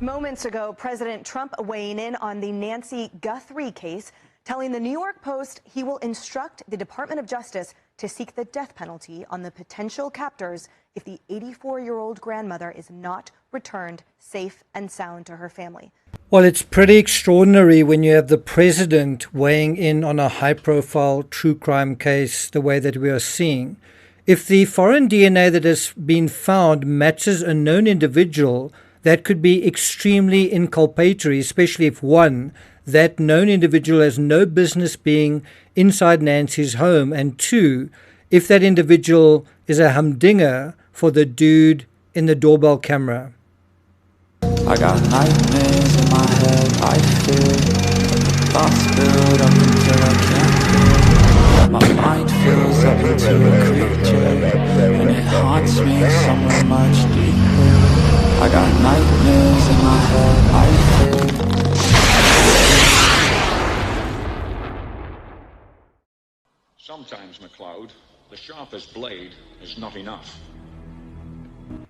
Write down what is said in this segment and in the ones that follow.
Moments ago, President Trump weighing in on the Nancy Guthrie case, telling the New York Post he will instruct the Department of Justice to seek the death penalty on the potential captors if the 84-year-old grandmother is not returned safe and sound to her family. Well, it's pretty extraordinary when you have the president weighing in on a high-profile true crime case the way that we are seeing. If the foreign DNA that has been found matches a known individual, that could be extremely inculpatory, especially if one, that known individual has no business being inside Nancy's home, and two, if that individual is a humdinger for the dude in the doorbell camera. I got nightmares in my head, I fear thoughts build up until I can't feel. My mind fills up into a creature, and it haunts me somewhere much deeper. I got nightmares in my head, I fear. Sometimes, McLeod, the sharpest blade is not enough.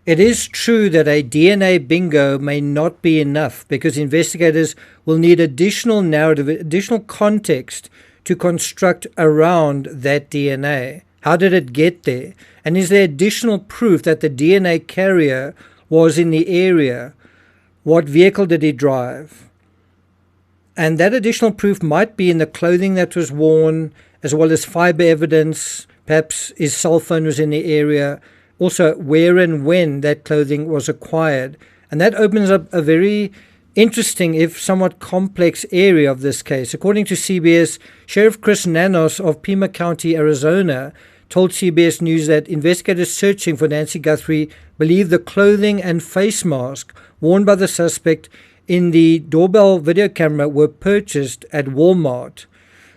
It is true that a DNA bingo may not be enough because investigators will need additional narrative, additional context to construct around that DNA. How did it get there? And is there additional proof that the DNA carrier was in the area? What vehicle did he drive? And that additional proof might be in the clothing that was worn, as well as fiber evidence. Perhaps his cell phone was in the area. Also, where and when that clothing was acquired. And that opens up a very interesting, if somewhat complex area of this case. According to CBS, Sheriff Chris Nanos of Pima County, Arizona, told CBS News that investigators searching for Nancy Guthrie believe the clothing and face mask worn by the suspect in the doorbell video camera were purchased at Walmart.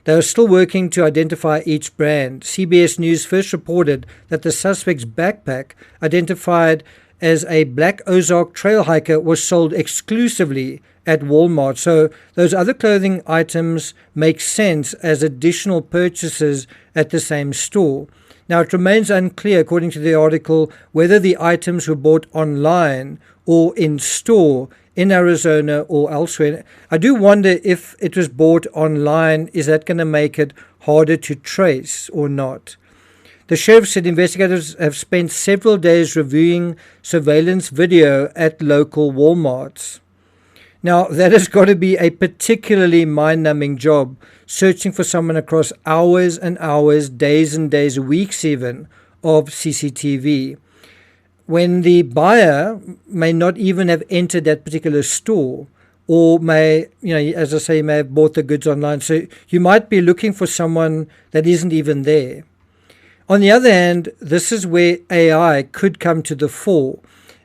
They are still working to identify each brand. CBS News first reported that the suspect's backpack, identified as a black Ozark trail hiker, was sold exclusively at Walmart. So those other clothing items make sense as additional purchases at the same store. Now, it remains unclear, according to the article, whether the items were bought online or in store in Arizona or elsewhere. I do wonder if it was bought online, is that going to make it harder to trace or not? The sheriff said investigators have spent several days reviewing surveillance video at local Walmarts. Now, that has got to be a particularly mind-numbing job, searching for someone across hours and hours, days and days, weeks even, of CCTV, when the buyer may not even have entered that particular store, or may, as I say, may have bought the goods online. So you might be looking for someone that isn't even there. On the other hand, this is where AI could come to the fore,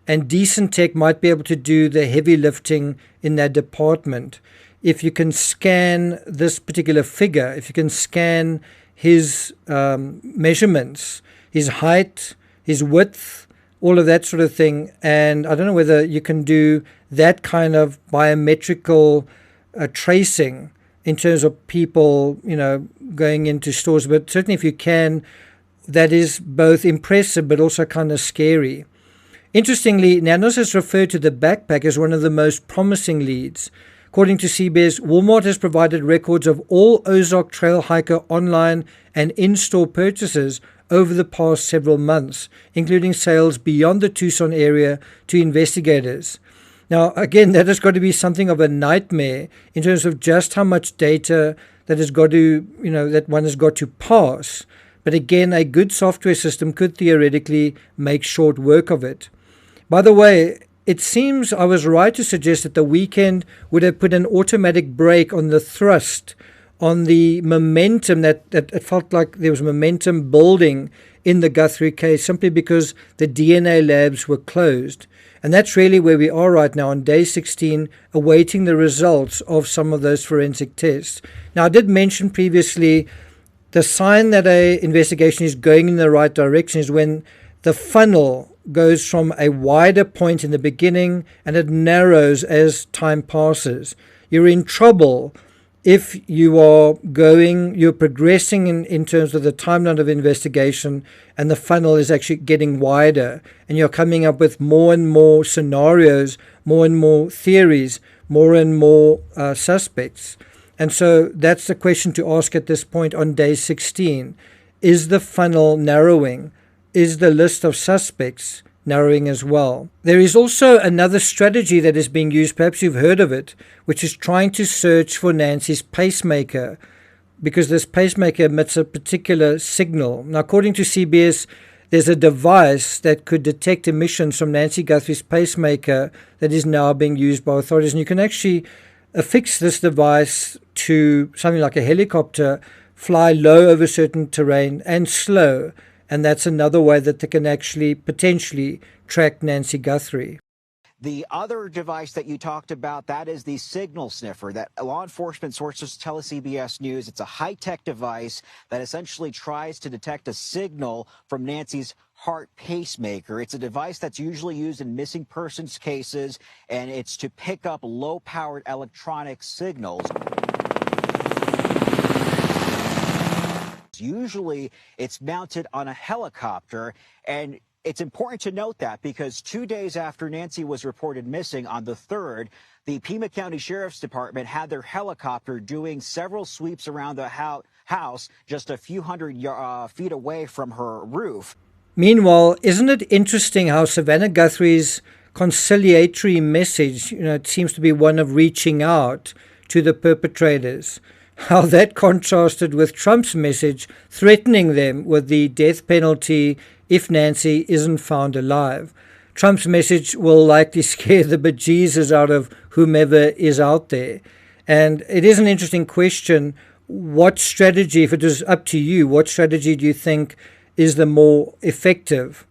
and decent tech might be able to do the heavy lifting in that department. If you can scan this particular figure, if you can scan his measurements, his height, his width, all of that sort of thing. And I don't know whether you can do that kind of biometrical tracing in terms of people, going into stores. But certainly if you can, that is both impressive but also kind of scary. Interestingly, Nanos has referred to the backpack as one of the most promising leads. According to CBS, Walmart has provided records of all Ozark Trail hiker online and in-store purchases over the past several months, including sales beyond the Tucson area to investigators. Now, again, that has got to be something of a nightmare in terms of just how much data that has got to, that one has got to pass. But again, a good software system could theoretically make short work of it. By the way, it seems I was right to suggest that the weekend would have put an automatic brake on the thrust, on the momentum that it felt like there was momentum building in the Guthrie case, simply because the DNA labs were closed. And that's really where we are right now on day 16, awaiting the results of some of those forensic tests. Now, I did mention previously the sign that an investigation is going in the right direction is when the funnel goes from a wider point in the beginning and it narrows as time passes. You're in trouble if you're progressing in terms of the timeline of investigation, and the funnel is actually getting wider, and you're coming up with more and more scenarios, more and more theories, more and more suspects. And so that's the question to ask at this point on day 16. Is the funnel narrowing? Is the list of suspects narrowing as well? There is also another strategy that is being used, perhaps you've heard of it, which is trying to search for Nancy's pacemaker, because this pacemaker emits a particular signal. Now, according to CBS, there's a device that could detect emissions from Nancy Guthrie's pacemaker that is now being used by authorities. And you can actually affix this device to something like a helicopter, fly low over certain terrain and slow. And that's another way that they can actually potentially track Nancy Guthrie. The other device that you talked about, that is the signal sniffer that law enforcement sources tell CBS News. It's a high-tech device that essentially tries to detect a signal from Nancy's heart pacemaker. It's a device that's usually used in missing persons cases, and it's to pick up low-powered electronic signals. Usually it's mounted on a helicopter, and it's important to note that because 2 days after Nancy was reported missing on the 3rd, the Pima County Sheriff's Department had their helicopter doing several sweeps around the house just a few hundred feet away from her roof. Meanwhile, isn't it interesting how Savannah Guthrie's conciliatory message, it seems to be one of reaching out to the perpetrators, how that contrasted with Trump's message threatening them with the death penalty if Nancy isn't found alive. Trump's message will likely scare the bejesus out of whomever is out there. And it is an interesting question. What strategy, if it was up to you, what strategy do you think is the more effective?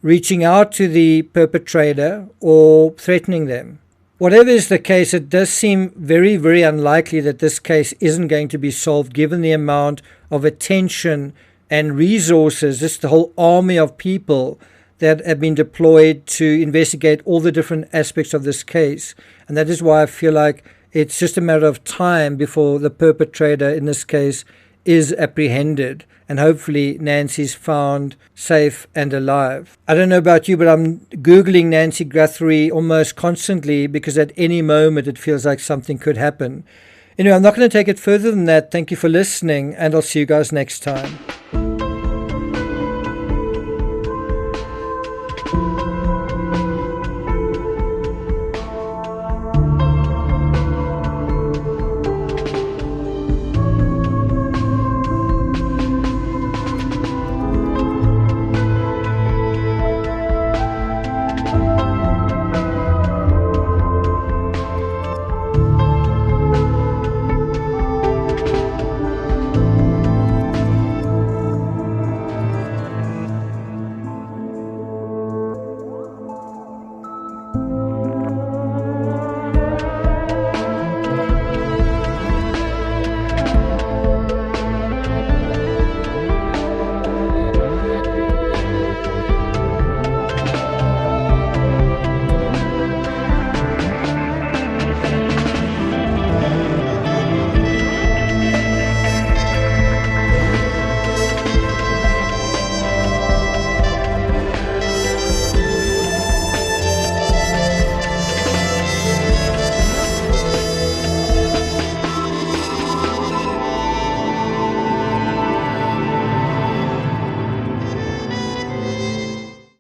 Reaching out to the perpetrator or threatening them? Whatever is the case, it does seem very, very unlikely that this case isn't going to be solved, given the amount of attention and resources, just the whole army of people that have been deployed to investigate all the different aspects of this case. And that is why I feel like it's just a matter of time before the perpetrator in this case is apprehended, and hopefully Nancy's found safe and alive. I don't know about you, but I'm Googling Nancy Guthrie almost constantly because at any moment it feels like something could happen. Anyway, I'm not going to take it further than that. Thank you for listening, and I'll see you guys next time.